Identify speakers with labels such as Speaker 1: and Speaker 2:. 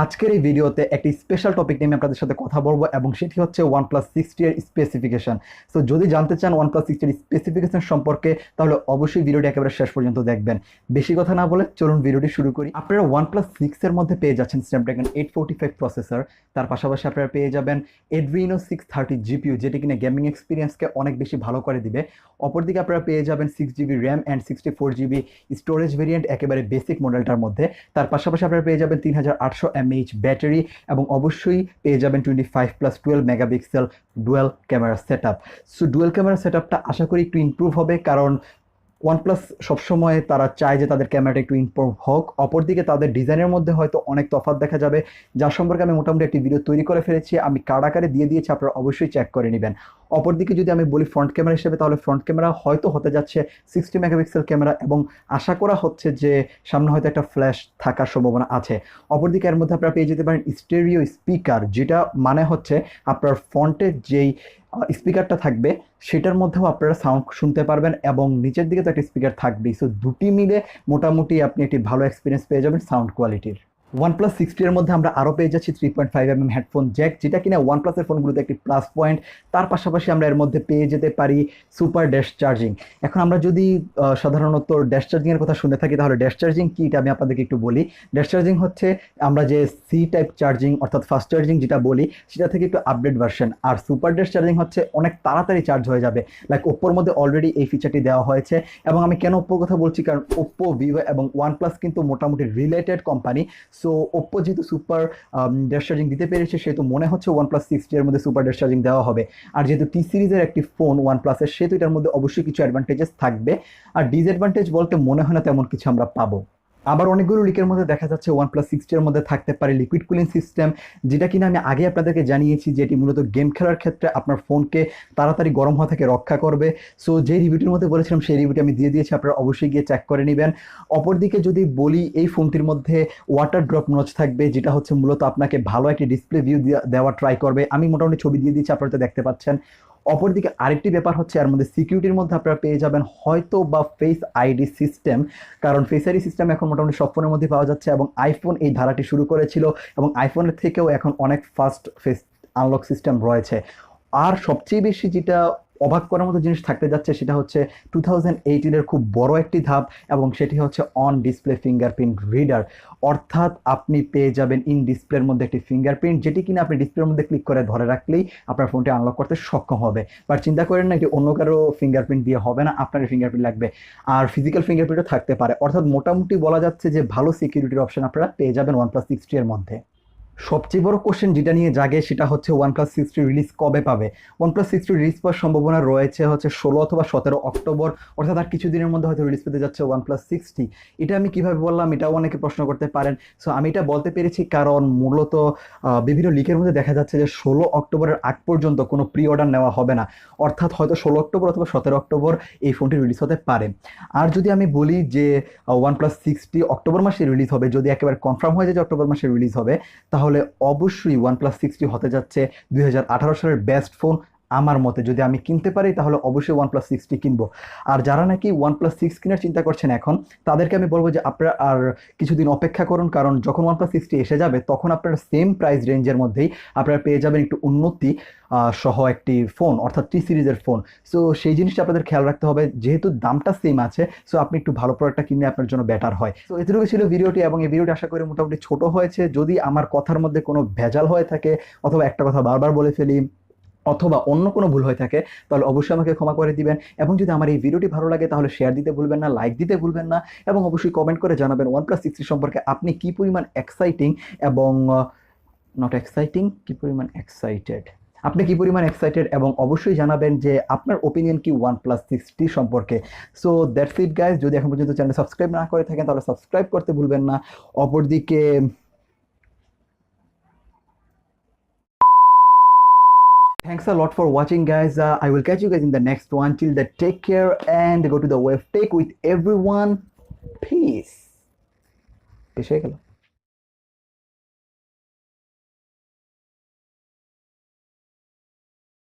Speaker 1: আজকের এই ভিডিওতে একটি স্পেশাল টপিক নিয়ে আপনাদের সাথে কথা বলবো এবং সেটি হচ্ছে OnePlus 60 এর স্পেসিফিকেশন। সো যদি জানতে চান OnePlus 60 এর স্পেসিফিকেশন সম্পর্কে তাহলে অবশ্যই ভিডিওটি একেবারে শেষ পর্যন্ত দেখবেন। বেশি কথা না বলে চলুন ভিডিওটি শুরু করি। আপনারা OnePlus 6 এর মধ্যে পেয়ে যাচ্ছেন Snapdragon 845 প্রসেসর, তার পাশাপাশি আপনারা পেয়ে যাবেন Adreno 630 GPU, যেটি কিনা গেমিং এক্সপিরিয়েন্সকে অনেক বেশি ভালো করে দিবে। অপরদিকে আপনারা পেয়ে যাবেন 6GB RAM and 64GB storage variant একেবারে বেসিক মডেলটার মধ্যে। তার পাশাপাশি আপনারা পেয়ে যাবেন 3800 mAh ব্যাটারি এবং অবশ্যই পেয়ে যাবেন 25+12 megapixel dual camera setup. So dual camera সেটআপটা আশা করি একটু ইমপ্রুভ হবে, কারণ OnePlus সবসময় তারা চায় যে তাদের ক্যামেরাটা একটু ইমপ্রুভ হোক। অপরদিকে তাদের ডিজাইনের মধ্যে হয়তো অনেক তফাৎ দেখা যাবে, যার সম্পর্কে আমি মোটামুটি একটি ভিডিও তৈরি করে ফেলেছি, আমি কার্ড আকারে দিয়ে দিয়েছি, আপনারা অবশ্যই চেক করে নেবেন। অপরদিকে যদি আমি বলি ফ্রন্ট ক্যামেরা হিসেবে, তাহলে ফ্রন্ট ক্যামেরা হয়তো হতে যাচ্ছে 60 মেগাপিক্সেল ক্যামেরা এবং আশা করা হচ্ছে যে সামনে হয়তো একটা ফ্ল্যাশ থাকার সম্ভাবনা আছে। অপরদিকে এর মধ্যে আপনারা পেয়ে যেতে পারেন স্টেরিও স্পিকার, যেটা মানে হচ্ছে আপনার ফ্রন্টের যেই স্পিকারটা থাকবে সেটার মধ্যেও আপনারা সাউন্ড শুনতে পারবেন এবং নিচের দিকে তো একটা স্পিকার থাকবেই। সো দুটি মিলে মোটামুটি আপনি একটি ভালো এক্সপিরিয়েন্স পেয়ে যাবেন সাউন্ড কোয়ালিটির। OnePlus 60 এর মধ্যে আমরা আরও পেয়ে যাচ্ছি 3.5mm হেডফোন জ্যাক, যেটা কিনা OnePlus এর ফোনগুলোতে একটি প্লাস পয়েন্ট। তার পাশাপাশি আমরা এর মধ্যে পেয়ে যেতে পারি সুপার ড্যাশ চার্জিং। এখন আমরা যদি সাধারণত ড্যাশ চার্জিংয়ের কথা শুনে থাকি, তাহলে ড্যাশ চার্জিং কি এটা আমি আপনাদেরকে একটু বলি। ড্যাশ চার্জিং হচ্ছে আমরা যে সি টাইপ চার্জিং অর্থাৎ ফাস্ট চার্জিং যেটা বলি সেটা থেকে একটু আপডেট ভার্সন, আর সুপার ড্যাশ চার্জিং হচ্ছে অনেক তাড়াতাড়ি চার্জ হয়ে যাবে। লাইক ওপ্পোর মধ্যে অলরেডি এই ফিচারটি দেওয়া হয়েছে। এবং আমি কেন ওপ্পোর কথা বলছি, কারণ ওপ্পো, ভিভো এবং OnePlus কিন্তু মোটামুটি রিলেটেড কোম্পানি। সো ওপ্পো যেহেতু সুপার ড্যাশ চার্জিং দিতে পেরেছে, সেহেতু মনে হচ্ছে OnePlus 60 এর মধ্যে সুপার ড্যাশ চার্জিং দেওয়া হবে। আর যেহেতু টি সিরিজের একটি ফোন OnePlus এর, সেহেতু এটার মধ্যে অবশ্যই কিছু অ্যাডভান্টেজেস থাকবে। আর ডিসঅ্যাডভান্টেজ বলতে মনে হয় না তেমন কিছু আমরা পাবো। আবার অনেকগুলো লিকের মধ্যে দেখা যাচ্ছে OnePlus 60 এর মধ্যে থাকতে পারে লিকুইড কুলিং সিস্টেম, যেটা কিনা আমি আগে আপনাদেরকে জানিয়েছি যে এটি মূলত গেম খেলার ক্ষেত্রে আপনার ফোনকে তাড়াতাড়ি গরম হওয়া থেকে রক্ষা করবে। সো যে রিভিউটির মধ্যে বলেছিলাম সেই রিভিউটি আমি দিয়ে দিয়েছি, আপনারা অবশ্যই গিয়ে চেক করে নেবেন। অপরদিকে যদি বলি, এই ফোনটির মধ্যে ওয়াটার ড্রপ নচ থাকবে, যেটা হচ্ছে মূলত আপনাকে ভালো একটি ডিসপ্লে ভিউ দেওয়া ট্রাই করবে। আমি মোটামুটি ছবি দিয়ে দিচ্ছি, আপনারা তো দেখতে পাচ্ছেন। অপরদিকে আরেকটি ব্যাপার হচ্ছে এর মধ্যে সিকিউরিটির মধ্যে আপনারা পেয়ে যাবেন হয়তো বা ফেস আইডি সিস্টেম, কারণ ফেস আইডি সিস্টেম এখন মোটামুটি সব ফোনের মধ্যে পাওয়া যাচ্ছে এবং আইফোন এই ধারাটি শুরু করেছিল এবং আইফোনের থেকেও এখন অনেক ফাস্ট ফেস আনলক সিস্টেম রয়েছে। আর সবচেয়ে বেশি যেটা অবাক করার মতো জিনিস থাকতে যাচ্ছে সেটা হচ্ছে 2018-এর খুব বড় একটি ধাপ, এবং সেটি হচ্ছে অন ডিসপ্লে ফিঙ্গারপ্রিন্ট রিডার। অর্থাৎ আপনি পেয়ে যাবেন ইন ডিসপ্লের মধ্যে একটি ফিঙ্গারপ্রিন্ট, যেটি কিনা আপনি ডিসপ্লের মধ্যে ক্লিক করে ধরে রাখলেই আপনার ফোনটি আনলক করতে সক্ষম হবে। বাট চিন্তা করেন না, এটি অন্য কারো ফিঙ্গারপ্রিন্ট দিয়ে হবে না, আপনার ফিঙ্গারপ্রিন্ট লাগবে। আর ফিজিক্যাল ফিঙ্গারপ্রিন্টও থাকতে পারে। অর্থাৎ মোটামুটি বলা যাচ্ছে যে ভালো সিকিউরিটির অপশন আপনারা পেয়ে যাবেন OnePlus 60 এর মধ্যে। সবচেয়ে বড় কোশ্চেন যেটা নিয়ে জাগে সেটা হচ্ছে OnePlus 60 রিলিজ কবে পাবে। OnePlus 60 রিলিজ পাওয়ার সম্ভাবনা রয়েছে হচ্ছে 16 অথবা 17 অক্টোবর, অর্থাৎ আর কিছুদিনের মধ্যে হয়তো রিলিজ পেতে যাচ্ছে OnePlus 60। এটা আমি কিভাবে বললাম, এটাও অনেকে প্রশ্ন করতে পারেন। সো আমি এটা বলতে পেরেছি কারণ মূলত বিভিন্ন লিকের মধ্যে দেখা যাচ্ছে যে 16 অক্টোবরের আগ পর্যন্ত কোনো প্রি অর্ডার নেওয়া হবে না, অর্থাৎ হয়তো 16 অক্টোবর অথবা 17 অক্টোবর এই ফোনটি রিলিজ হতে পারে। আর যদি আমি বলি যে OnePlus 60 অক্টোবর মাসে রিলিজ হবে, যদি একেবারে কনফার্ম হয়ে যায় যে অক্টোবর মাসে রিলিজ হবে, তাহলে অবশ্যই OnePlus 60 হতে যাচ্ছে 2018 সালের বেস্ট ফোন। আমার মতে যদি আমি কিনতে পারি তাহলে অবশ্যই OnePlus 60 কিনবো। আর যারা নাকি OnePlus 6 কেনার চিন্তা করছেন এখন, তাদেরকে আমি বলবো যে আপনারা আর কিছুদিন অপেক্ষা করুন, কারণ যখন OnePlus 60 এসে যাবে তখন আপনারা সেম প্রাইস রেঞ্জের মধ্যেই আপনারা পেয়ে যাবেন একটু উন্নতি সহ একটি ফোন, অর্থাৎ টি সিরিজের ফোন। সো সেই জিনিসটা আপনাদের খেয়াল রাখতে হবে, যেহেতু দামটা সেম আছে, সো আপনি একটু ভালো প্রোডাক্টটা কিনলে আপনার জন্য বেটার হয়। তো এতটুকু ছিল ভিডিওটি, এবং এই ভিডিওটি আশা করি মোটামুটি ছোট হয়েছে। যদি আমার কথার মধ্যে কোনো ভেজাল হয়ে থাকে অথবা একটা কথা বারবার বলে ফেলি অথবা অন্য কোনো ভুল হয়ে থাকে, তাহলে অবশ্যই আমাকে ক্ষমা করে দিবেন। এবং যদি আমার এই ভিডিওটি ভালো লাগে তাহলে শেয়ার দিতে ভুলবেন না, লাইক দিতে ভুলবেন না, এবং অবশ্যই কমেন্ট করে জানাবেন OnePlus 60 সম্পর্কে আপনি কি পরিমাণ এক্সাইটিং এবং নট এক্সাইটিং, কি পরিমাণ এক্সাইটেড, আপনি কি পরিমাণ এক্সাইটেড, এবং অবশ্যই জানাবেন যে আপনার ওপিনিয়ন কি OnePlus 60 সম্পর্কে। So that's it guys. যদি এখন পর্যন্ত চ্যানেল সাবস্ক্রাইব না করে থাকেন তাহলে সাবস্ক্রাইব করতে ভুলবেন না। অপরদিকে thanks a lot for watching guys. I will catch you guys in the next one. Till then, take care and go to the web. Take with everyone. Peace.